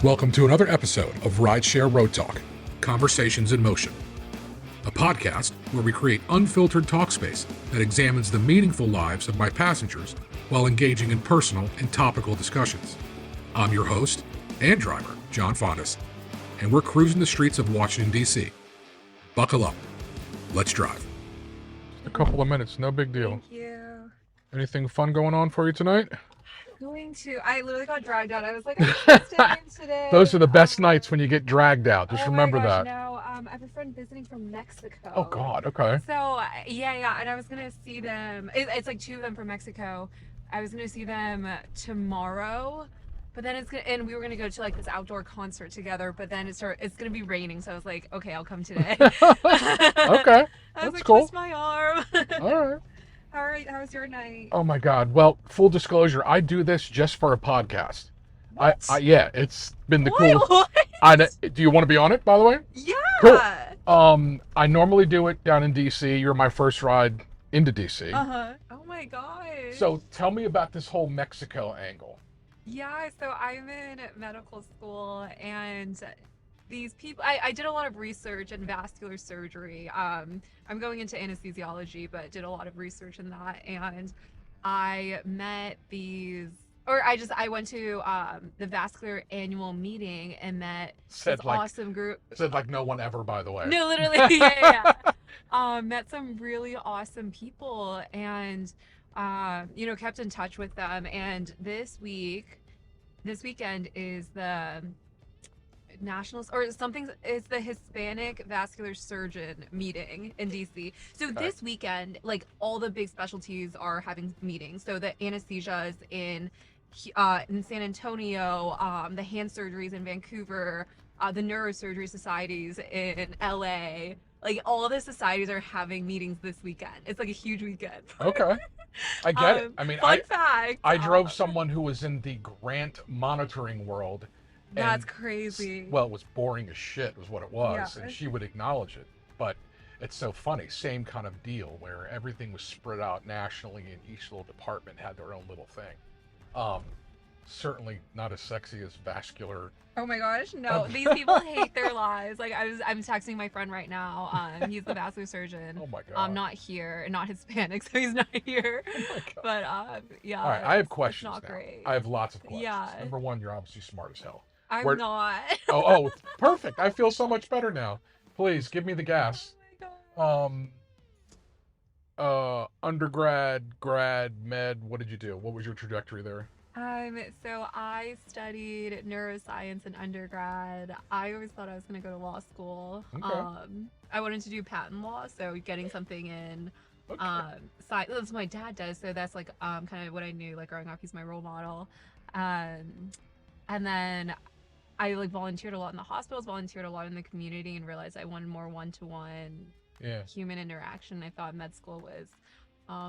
Welcome to another episode of RideShare RoadTalk, Conversations in Motion, a podcast where we create unfiltered talk space that examines the meaningful lives of my passengers while engaging in personal and topical discussions. I'm your host and driver, John Fondas, and we're cruising the streets of Washington, D.C. Buckle up. Let's drive. A couple of minutes, no big deal. Thank you. Anything fun going on for you tonight? I literally got dragged out. I was like, I'm just staying today. Those are the best nights when you get dragged out. Just remember my gosh, that. No, I have a friend visiting from Mexico. Oh, God. Okay. So, yeah. And I was going to see them. It's like two of them from Mexico. I was going to see them tomorrow. But then and we were gonna go to like this outdoor concert together. But then it's gonna be raining, so I was like, okay, I'll come today. Okay, I that's was like, cool. twist my arm. All right. How was your night? Oh my God. Well, full disclosure, I do this just for a podcast. What? Yeah, it's been the What? coolest. Do you want to be on it, by the way? Yeah. Cool. I normally do it down in DC. You're my first ride into DC. Oh my gosh. So tell me about this whole Mexico angle. Yeah, so I'm in medical school, and these people, I did a lot of research in vascular surgery. I'm going into anesthesiology, but did a lot of research in that, and I met I went to the vascular annual meeting and met this awesome group. Said like no one ever, by the way. No, literally, yeah. Met some really awesome people, and kept in touch with them. And this weekend is the it's the Hispanic Vascular Surgeon meeting in DC. So This weekend, like, all the big specialties are having meetings. So the anesthesia is in San Antonio, the hand surgeries in Vancouver, the neurosurgery societies in LA. Like, all the societies are having meetings this weekend. It's like a huge weekend. Okay. I get it. I mean, fun fact. I drove someone who was in the grant monitoring world. That's crazy. Well, it was boring as shit was what it was, Yeah. and she would acknowledge it. But it's so funny, same kind of deal where everything was spread out nationally and each little department had their own little thing. Certainly not as sexy as vascular. Oh my gosh, no. These people hate their lives. Like, I'm texting my friend right now. He's the vascular surgeon. Oh my God. Not here, not Hispanic, so he's not here. Oh my God. But yeah. All right, I have questions It's not now. great. I have lots of questions. Yeah. Number one, you're obviously smart as hell. I'm not. Oh, perfect. I feel so much better now. Please give me the gas. Oh my God. Undergrad, grad, med, what did you do? What was your trajectory there? So I studied neuroscience in undergrad. I always thought I was going to go to law school. Okay. I wanted to do patent law, so getting something in Okay. science. That's what my dad does, so that's like kind of what I knew, like, growing up. He's my role model. And then I like volunteered a lot in the hospitals, volunteered a lot in the community, and realized I wanted more one-to-one human interaction. I thought med school was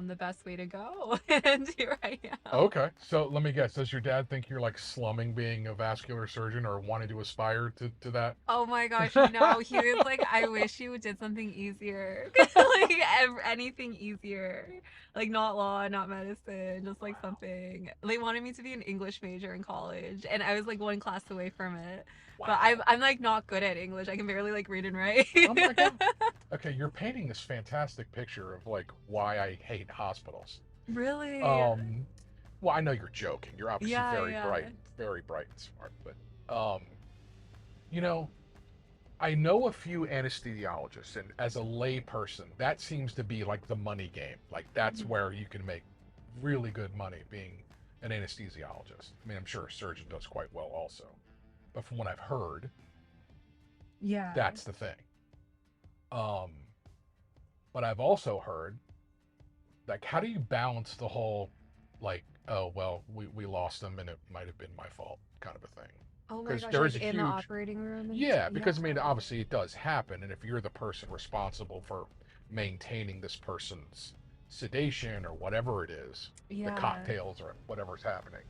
the best way to go, and here I am. Okay, so let me guess. Does your dad think you're like slumming being a vascular surgeon or wanting to aspire to that? Oh my gosh, no, he was like, I wish you did something easier. Like, anything easier. Like, not law, not medicine, just like something. They wanted me to be an English major in college, and I was like one class away from it. Wow. But I'm like not good at English. I can barely like read and write. Oh my God. Okay, you're painting this fantastic picture of like why I hate hospitals. Really? Well, I know you're joking. You're obviously Yeah. very bright and smart, but I know a few anesthesiologists, and as a lay person, that seems to be like the money game. Like, that's where you can make really good money being an anesthesiologist. I mean, I'm sure a surgeon does quite well also, but from what I've heard, Yeah. that's the thing. But I've also heard, like, how do you balance the whole, like, oh, well, we lost them and it might have been my fault kind of a thing? Oh my 'Cause gosh, there is like a in the huge- operating room? Yeah, because I mean, obviously it does happen, and if you're the person responsible for maintaining this person's sedation or whatever it is, the cocktails or whatever's happening.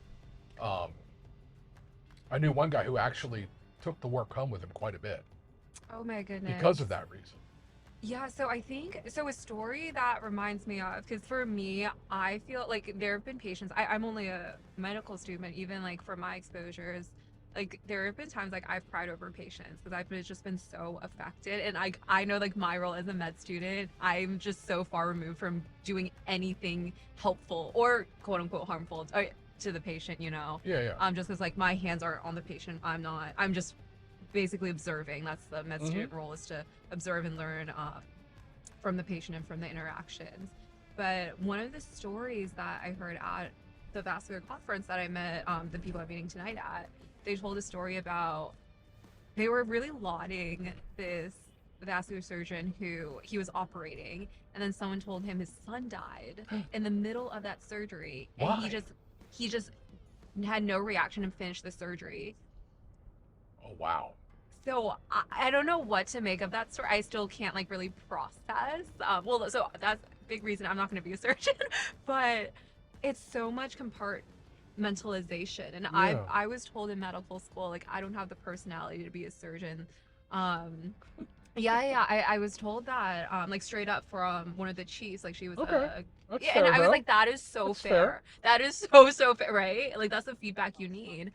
I knew one guy who actually took the work home with him quite a bit Oh my goodness. because of that reason. Yeah, so I think, so a story that reminds me of, because for me, I feel like there have been patients, I'm only a medical student, but even like for my exposures, like there have been times like I've cried over patients because I've just been so affected, and I know like my role as a med student, I'm just so far removed from doing anything helpful or quote unquote harmful to the patient, you know. Yeah. Just because like my hands are on the patient, I'm just basically observing. That's the med student role, is to observe and learn from the patient and from the interactions. But one of the stories that I heard at the vascular conference that I met the people I'm meeting tonight at, they told a story about, they were really lauding this vascular surgeon who he was operating, and then someone told him his son died in the middle of that surgery. Why? And he just had no reaction and finished the surgery. Oh, wow. So I don't know what to make of that story. I still can't like really process. Well, so that's a big reason I'm not going to be a surgeon. But it's so much compartmentalization, and I was told in medical school, like, I don't have the personality to be a surgeon. I was told that like straight up from one of the chiefs, like she was That's and fair, I was though. like, that is so That's fair. fair. That is so fair, right? Like that's the feedback you need.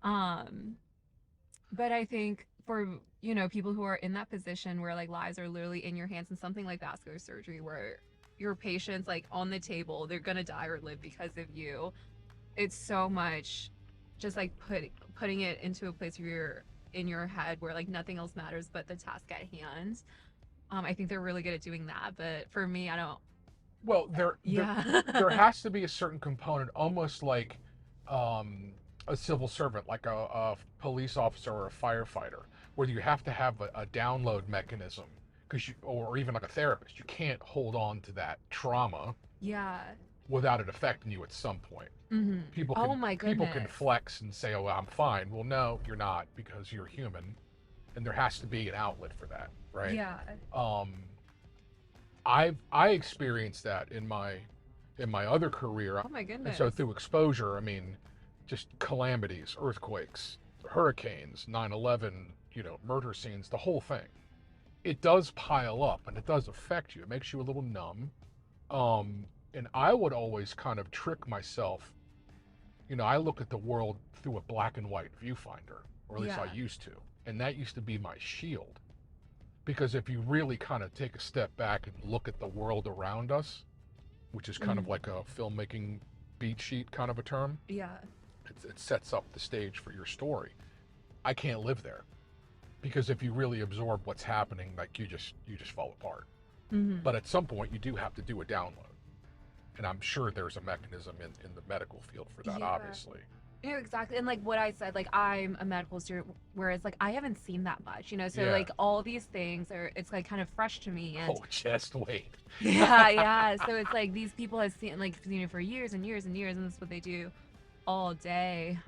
But I think for, you know, people who are in that position where like lives are literally in your hands, and something like vascular surgery where your patient's like on the table, they're gonna die or live because of you. It's so much just like putting it into a place where you're in your head where like nothing else matters but the task at hand. I think they're really good at doing that, but for me, I don't. Well, Yeah. there has to be a certain component, almost like a civil servant, like a police officer or a firefighter, where you have to have a download mechanism, or even like a therapist, you can't hold on to that trauma Yeah. without it affecting you at some point. Mm-hmm. Oh my People can goodness. flex and say, "Oh, I'm fine." Well, no, you're not, because you're human, and there has to be an outlet for that, right? Yeah. I experienced that in my other career. Oh my And goodness. so through exposure, I mean, just calamities, earthquakes, hurricanes, 9/11, you know, murder scenes, the whole thing. It does pile up and it does affect you. It makes you a little numb. And I would always kind of trick myself. You know, I look at the world through a black and white viewfinder, or at least I Yeah. used to. And that used to be my shield. Because if you really kind of take a step back and look at the world around us, which is kind of like a filmmaking beat sheet kind of a term, Yeah. it sets up the stage for your story. I can't live there, because if you really absorb what's happening, like you just fall apart. Mm-hmm. But at some point, you do have to do a download, and I'm sure there's a mechanism in the medical field for that, Yeah. obviously. You know, exactly. And like what I said, like I'm a medical student, whereas like I haven't seen that much, you know, so Yeah. like all these things it's like kind of fresh to me. And Oh, just wait. yeah. So it's like these people have seen it for years and years and years, and that's what they do all day.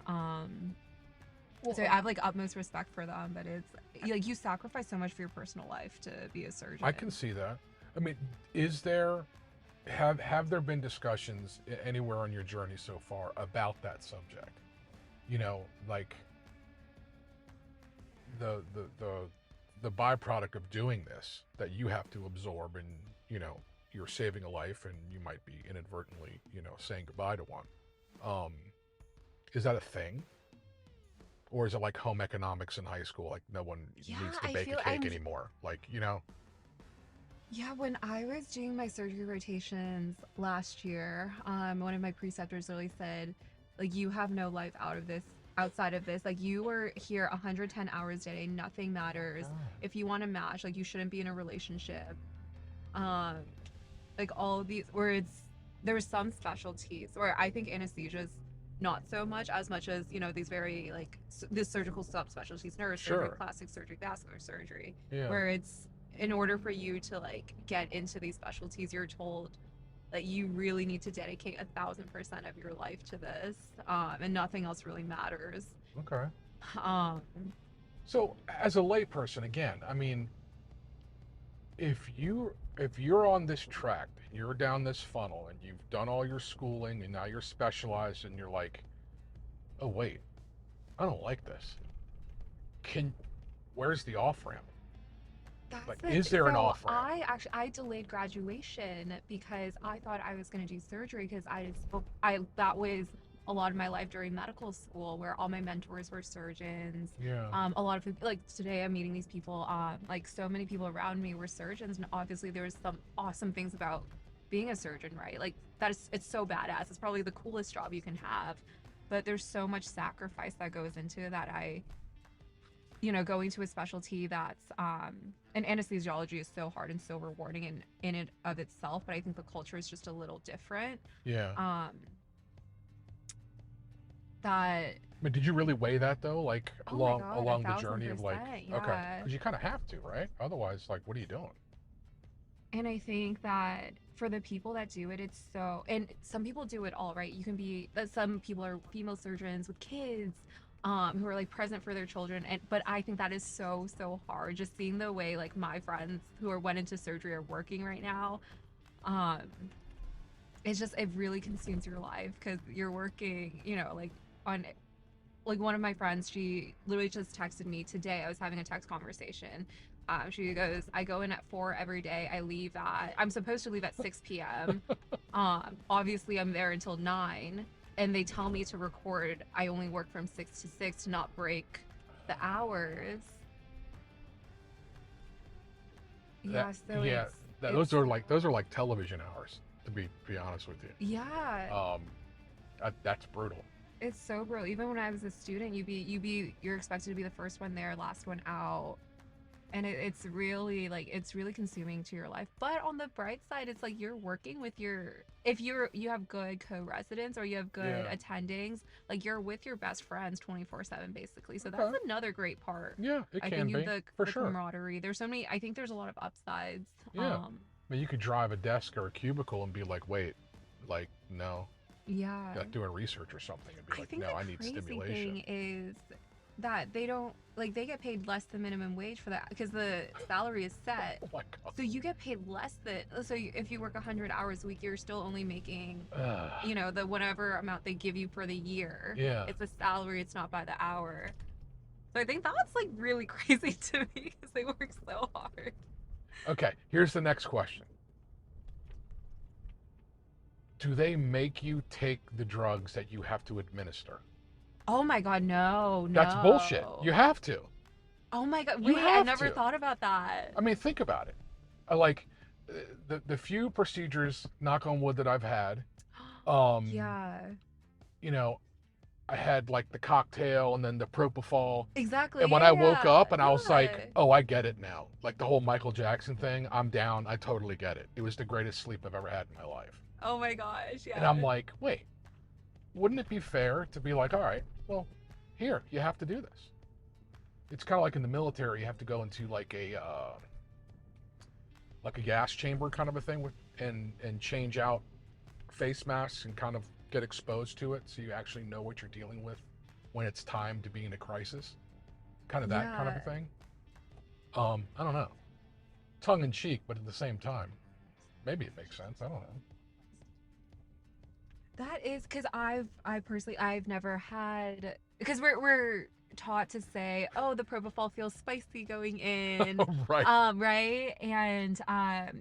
So I have like utmost respect for them, but it's like you sacrifice so much for your personal life to be a surgeon. I can see that. I mean, have there been discussions anywhere on your journey so far about that subject? You know, like the byproduct of doing this that you have to absorb, and you know, you're saving a life and you might be inadvertently, you know, saying goodbye to one. Is that a thing? Or is it like home economics in high school? Like no one needs to bake a cake anymore. Like, you know? Yeah, when I was doing my surgery rotations last year, one of my preceptors literally said, like, you have no life outside of this. Like, you were here 110 hours a day, nothing matters. If you want to match, like, you shouldn't be in a relationship. Like all of these, there's some specialties where I think anesthesia is not so much as, you know, these very like this surgical subspecialties, neurosurgery, plastic surgery, vascular surgery, where it's, in order for you to like get into these specialties, you're told that you really need to dedicate 1,000% of your life to this, and nothing else really matters. Okay. So as a layperson, again, I mean, if you're on this track, you're down this funnel, and you've done all your schooling, and now you're specialized, and you're like, oh wait, I don't like this. Where's the off ramp? Is there an off ramp? I delayed graduation because I thought I was going to do surgery because that was a lot of my life during medical school, where all my mentors were surgeons. Yeah. A lot of people, like today I'm meeting these people, like so many people around me were surgeons, and obviously there was some awesome things about being a surgeon, right? Like it's so badass. It's probably the coolest job you can have, but there's so much sacrifice that goes into that. Going to a specialty that's and anesthesiology is so hard and so rewarding in and of itself, but I think the culture is just a little different. Yeah. That But did you really weigh that though? Like Oh my along God, along the journey of like, 1,000%, okay, yeah. because you kind of have to, right? Otherwise, like, what are you doing? And I think that for the people that do it, it's so, and some people do it all, right? You can be, that some people are female surgeons with kids, who are like present for their children. But I think that is so, so hard. Just seeing the way like my friends went into surgery are working right now. Um, it really consumes your life because you're working, like on, like one of my friends, she literally just texted me today. I was having a text conversation. She goes, I go in at 4 every day. I'm supposed to leave at 6 p.m. Obviously I'm there until 9, and they tell me to record. I only work from 6 to 6 to not break the hours. Those are like television hours, to be honest with you. Yeah. That's brutal. It's so brutal. Even when I was a student, you're expected to be the first one there, last one out. And it's really consuming to your life. But on the bright side, it's like you're working with if you have good co-residents or you have good attendings, like you're with your best friends 24/7 basically. So that's another great part. Yeah, it can be, for sure. Camaraderie. There's so many, I think there's a lot of upsides. Yeah. I mean, you could drive a desk or a cubicle and be like, wait, like, no. Yeah. Like doing research or something and be like, no, I need stimulation. Thing is that they don't, like, they get paid less than minimum wage for that because the salary is set. Oh my God. So you get paid less if you work 100 hours a week, you're still only making, the whatever amount they give you for the year. Yeah. It's a salary. It's not by the hour. So I think that's like really crazy to me because they work so hard. Okay. Here's the next question. Do they make you take the drugs that you have to administer? Oh my God, no. That's bullshit. You have to. Oh my God, wait, I never thought about that. I mean, think about it. Like the few procedures, knock on wood, that I've had, yeah. I had like the cocktail and then the Propofol. Exactly. And when I woke up and I was like, oh, I get it now. Like the whole Michael Jackson thing, I'm down. I totally get it. It was the greatest sleep I've ever had in my life. Oh my gosh, yeah. And I'm like, wait, wouldn't it be fair to be like, all right, well, here, you have to do this. It's kind of like in the military, you have to go into like a gas chamber kind of a thing and change out face masks and kind of get exposed to it so you actually know what you're dealing with when it's time to be in a crisis. Kind of that kind of a thing. I don't know. Tongue in cheek, but at the same time, maybe it makes sense. I don't know. That is because I've never had, because we're taught to say, oh, the Propofol feels spicy going in. Right. Right. And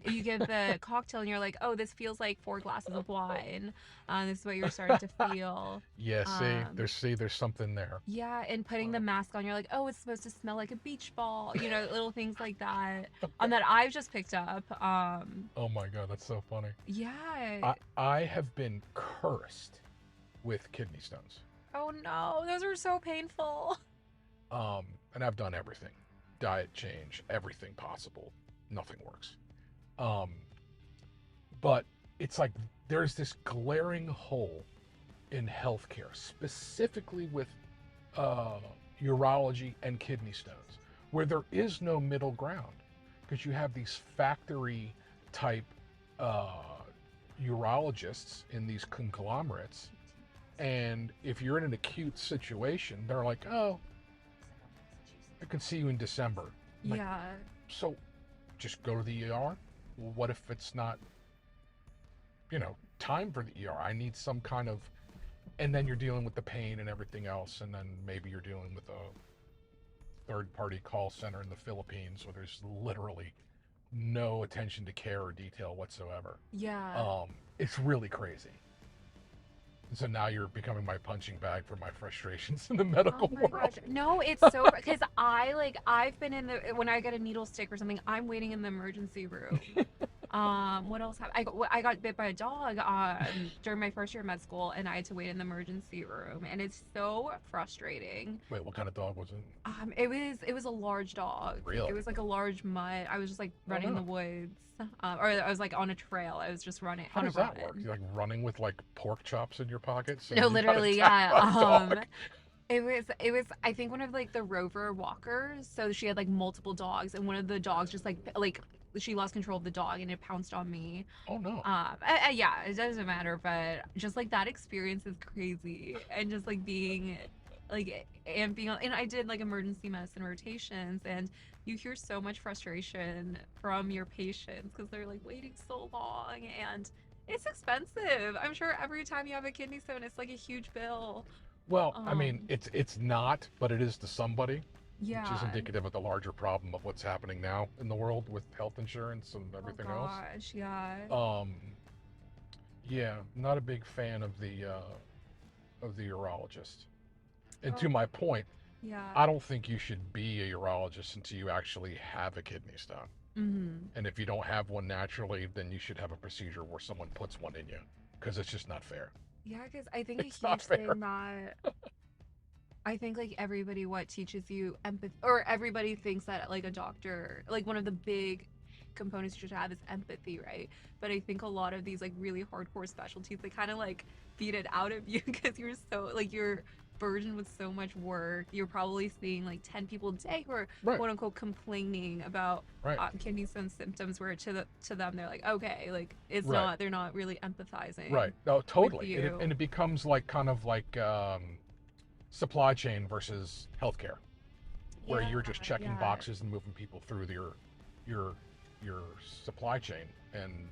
you give the cocktail and you're like, oh, this feels like 4 glasses of wine. This is what you're starting to feel. Yeah, there's something there. Yeah, and putting the mask on, you're like, oh, it's supposed to smell like a beach ball. Little things like that. That I've just picked up. Oh my God, that's so funny. Yeah. I have been cursed with kidney stones. Oh no, those are so painful. And I've done everything. Diet change, everything possible. Nothing works. But it's like there's this glaring hole in healthcare, specifically with urology and kidney stones, where there is no middle ground, because you have these factory type urologists in these conglomerates. And if you're in an acute situation, they're like, oh, I can see you in December. I'm yeah. Like, so just go to the ER? Well, what if it's not, time for the ER? I need some kind of, and then you're dealing with the pain and everything else. And then maybe you're dealing with a third-party call center in the Philippines where there's literally no attention to care or detail whatsoever. Yeah. It's really crazy. So now you're becoming my punching bag for my frustrations in the Oh medical my world. gosh. No, it's so because I've been in the when I get a needle stick or something, I'm waiting in the emergency room. What else happened? I got bit by a dog during my first year of med school, and I had to wait in the emergency room, and it's so frustrating. Wait, what kind of dog was it? It was a large dog. Really? It was like a large mutt. I was just like Oh, running in no. the woods, or I was like on a trail. I was just running How on a does that run. work? You're like running with like pork chops in your pockets, No, and you got literally, attacked yeah. by a dog. It was I think one of like the Rover walkers. So she had like multiple dogs, and one of the dogs just like she lost control of the dog and it pounced on me. Oh no. Yeah, it doesn't matter, but just like that experience is crazy, and just like being and I did like emergency medicine rotations, and you hear so much frustration from your patients because they're like waiting so long, and it's expensive. I'm sure every time you have a kidney stone, it's like a huge bill. Well, I mean, Um, it's not, but it is to somebody, which is yeah. indicative of the larger problem of what's happening now in the world with health insurance and Oh everything else. gosh, yeah. Um, yeah, not a big fan of the urologist. And to Oh, my point, yeah. I don't think you should be a urologist until you actually have a kidney stone. Mm-hmm. And if you don't have one naturally, then you should have a procedure where someone puts one in you, because it's just not fair. Yeah, because I think It's a not huge fair. thing that I think like everybody what teaches you empathy, or everybody thinks that like a doctor, like one of the big components you should have is empathy, right? But I think a lot of these like really hardcore specialties, they kind of like beat it out of you because you're so like you're burdened with so much work. You're probably seeing like 10 people a day who are Right, quote unquote complaining about right, kidney stone symptoms, where to them they're like, okay, like it's right, not, they're not really empathizing right. No, with totally. And you. it becomes like kind of like supply chain versus healthcare, where Yeah, you're just checking yeah. boxes and moving people through your your supply chain and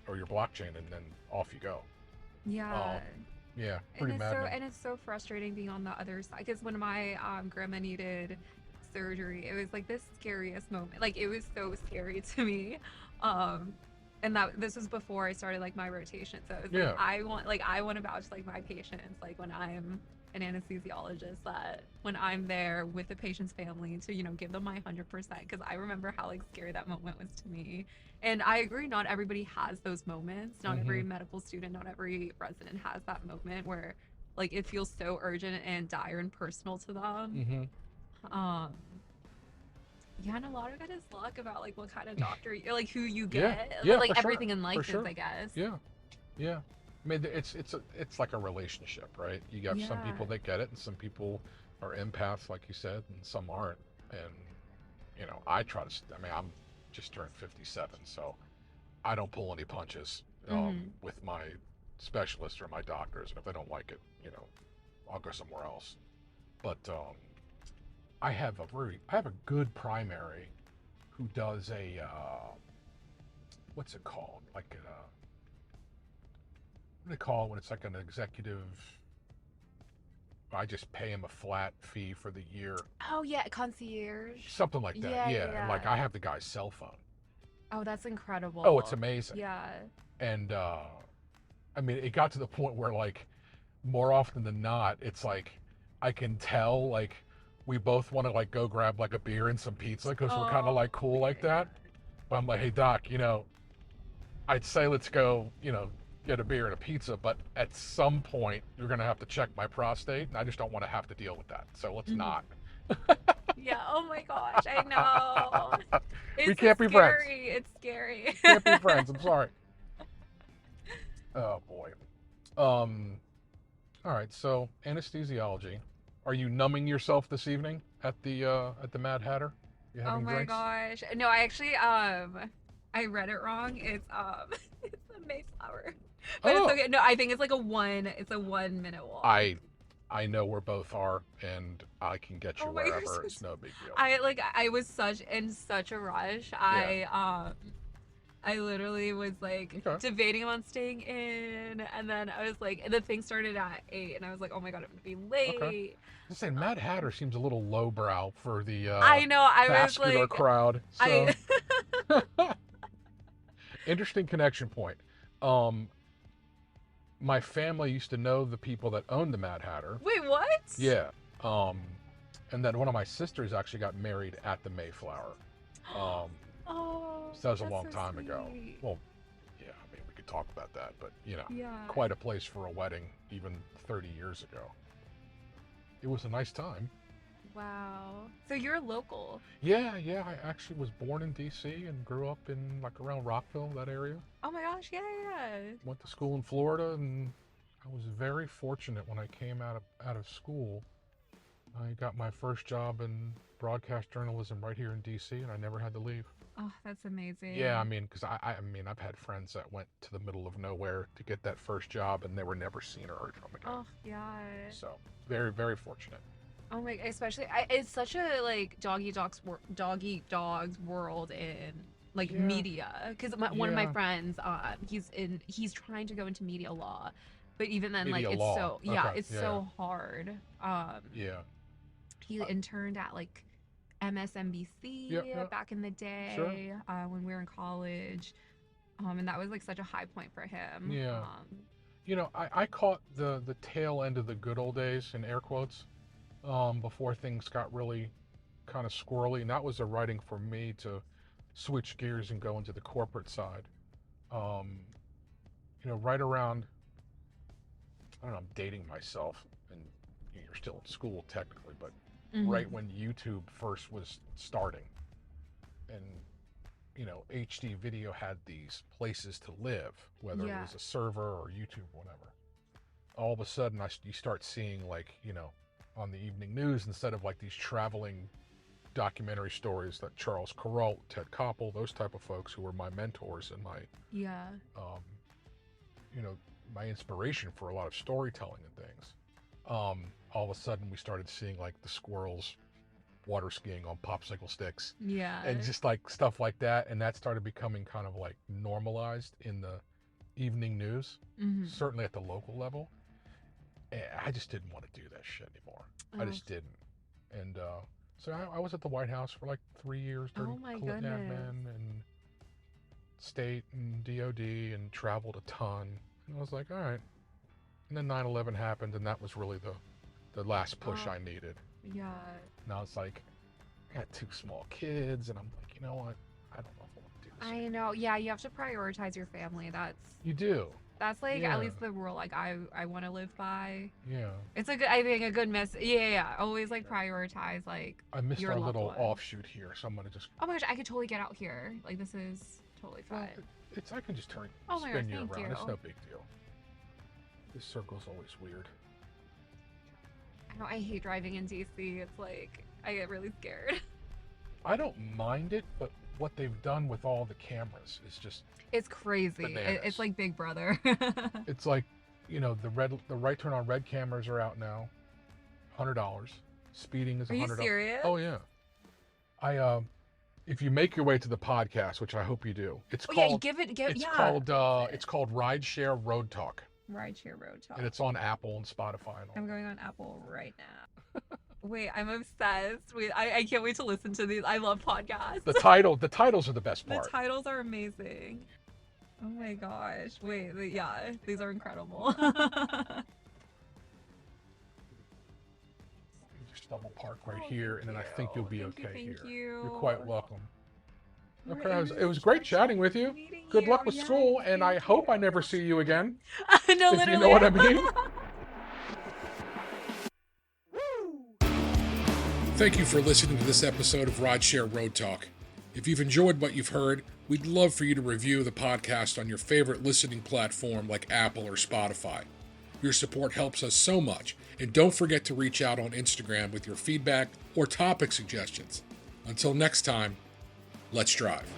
or your blockchain, and then off you go. Yeah. Yeah, And pretty maddening. it's so frustrating being on the other side, because when my grandma needed surgery, it was like the scariest moment. Like it was so scary to me. Um and that this was before I started like my rotation. So it was Yeah, like I want to vouch like my patients, like when I'm an anesthesiologist, that when I'm there with the patient's family to, give them my 100%, because I remember how like scary that moment was to me. And I agree, not everybody has those moments. Not every mm-hmm, medical student, not every resident has that moment where like it feels so urgent and dire and personal to them. mm-hmm. Um, yeah, and a lot of it is luck about like what kind of doctor you like, who you Yeah, get. yeah, Like for sure, everything in for life is, sure. I guess. Yeah, yeah. I mean, it's like a relationship, right? You got some Yeah. people that get it, and some people are empaths, like you said, and some aren't. And I try to. I mean, I'm just turned 57, so I don't pull any punches Mm-hmm. with my specialists or my doctors. And if they don't like it, I'll go somewhere else. But I have a good primary who does a what's it called? Like what do they call it when it's like an executive? I just pay him a flat fee for the year, Oh yeah, concierge. something like that. Yeah, yeah, Yeah, and like yeah. I have the guy's cell phone. Oh, that's Oh, it's incredible. amazing. Yeah. And I mean, it got to the point where like more often than not, it's like I can tell like we both want to like go grab like a beer and some pizza because we're kind of Oh like cool like yeah. that. But I'm like, hey doc, I'd say let's go, get a beer and a pizza, but at some point you're gonna have to check my prostate, and I just don't want to have to deal with that. So let's Mhm. not. Yeah. Oh my gosh, I know. We It's can't be friends. scary. It's scary. Can't be friends. I'm sorry. Oh boy. Um. All right. So anesthesiology. Are you numbing yourself this evening at the Mad Hatter? You Oh having my drinks? gosh. No, I actually I read it wrong. It's it's a Mayflower. But it's Oh, okay. No, I think it's a 1 minute walk. I know where both are, and I can get you Oh my wherever. gosh. It's no big deal. I was in such a rush. Yeah. I literally was like Okay. debating on staying in, and then I was like, the thing started at 8, and I was like, oh my god, I'm gonna be Okay. late. Just saying, Mad Hatter seems a little lowbrow for the I know, I was vascular like, crowd. So I interesting connection point. Um, my family used to know the people that owned the Mad Hatter. Wait, what? Yeah. And then one of my sisters actually got married at the Mayflower. Oh, So that was a that's long so time ago. sweet. Well, yeah, I mean, we could talk about that, but Yeah. quite a place for a wedding even 30 years ago. It was a nice time. Wow. So you're local. Yeah, I actually was born in DC and grew up in like around Rockville, that area. Oh my gosh, yeah. Went to school in Florida, and I was very fortunate when I came out of school. I got my first job in broadcast journalism right here in DC, and I never had to leave. Oh, that's amazing. Yeah, I mean, because I mean, I've had friends that went to the middle of nowhere to get that first job, and they were never seen or heard from again. Oh, yeah. So very, very fortunate. Oh my, especially it's such a like doggy dogs world in like Yeah. media, because one of my Yeah. friends he's trying to go into media law, but even then Media like it's law. so Okay, it's yeah. so hard. Yeah. He interned at like MSNBC Yep. back in the day, Sure. when we were in college, and that was like such a high point for him. Yeah. I caught the tail end of the good old days, in air quotes, before things got really kind of squirrely, and that was the writing for me to switch gears and go into the corporate side. Right around, I don't know, I'm dating myself, and you're still in school technically, but Mhm. right when YouTube first was starting, and HD video had these places to live, whether Yeah. it was a server or YouTube or whatever. All of a sudden, you start seeing, like, on the evening news, instead of like these traveling documentary stories that Charles Kuralt, Ted Koppel, those type of folks who were my mentors and my Yeah. my inspiration for a lot of storytelling and things. All of a sudden, we started seeing like the squirrels water skiing on popsicle sticks Yeah. and just like stuff like that, and that started becoming kind of like normalized in the evening news, Mhm. certainly at the local level. And I just didn't want to do that shit anymore. I Oh. just didn't. And so I was at the White House for like 3 years during Oh my Clinton goodness. admin and state and DOD, and traveled a ton. And I was like, all right. And then 9/11 happened, and that was really the last push Oh. I needed. Yeah. Now it's like, I got 2 small kids, and I'm like, you know what? I don't know if I want to do this. I know. Yeah, you have to prioritize your family. You do. That's like Yeah. at least the rule like I want to live by. Yeah. It's I think a good yeah. Always like prioritize like I missed your our loved little ones. offshoot here, so I'm going to just... Oh my gosh, I could totally get out here. Like this is totally Well, fine. I can just Oh my spin gosh, you thank around. It's you. no big deal. This circle's always weird. I know I hate driving in DC. It's like I get really scared. I don't mind it, but what they've done with all the cameras is just... It's crazy. Bananas. It's like Big Brother. It's like, the right turn on red cameras are out now. $100. Speeding is Are you $100. serious? Oh yeah. If you make your way to the podcast, which I hope you do, it's Oh called yeah, it's yeah. called RideShare RoadTalk, RideShare RoadTalk. and it's on Apple and Spotify and all. I'm going on Apple right now. Wait, I'm obsessed. Wait, I can't wait to listen to these. I love podcasts. The titles are the best The part. titles are amazing. Oh my gosh. Wait, yeah, these are incredible. Just double park right here, and then I think you'll be okay Thank here. you. You're quite welcome. You're Okay, it was great chatting with you. meeting Good you. luck with Yeah, school, and I thank hope I you. never see you again. No, If literally. you know what I mean. Thank you for listening to this episode of RideShare RoadTalk. If you've enjoyed what you've heard, we'd love for you to review the podcast on your favorite listening platform like Apple or Spotify. Your support helps us so much, and don't forget to reach out on Instagram with your feedback or topic suggestions. Until next time, let's drive.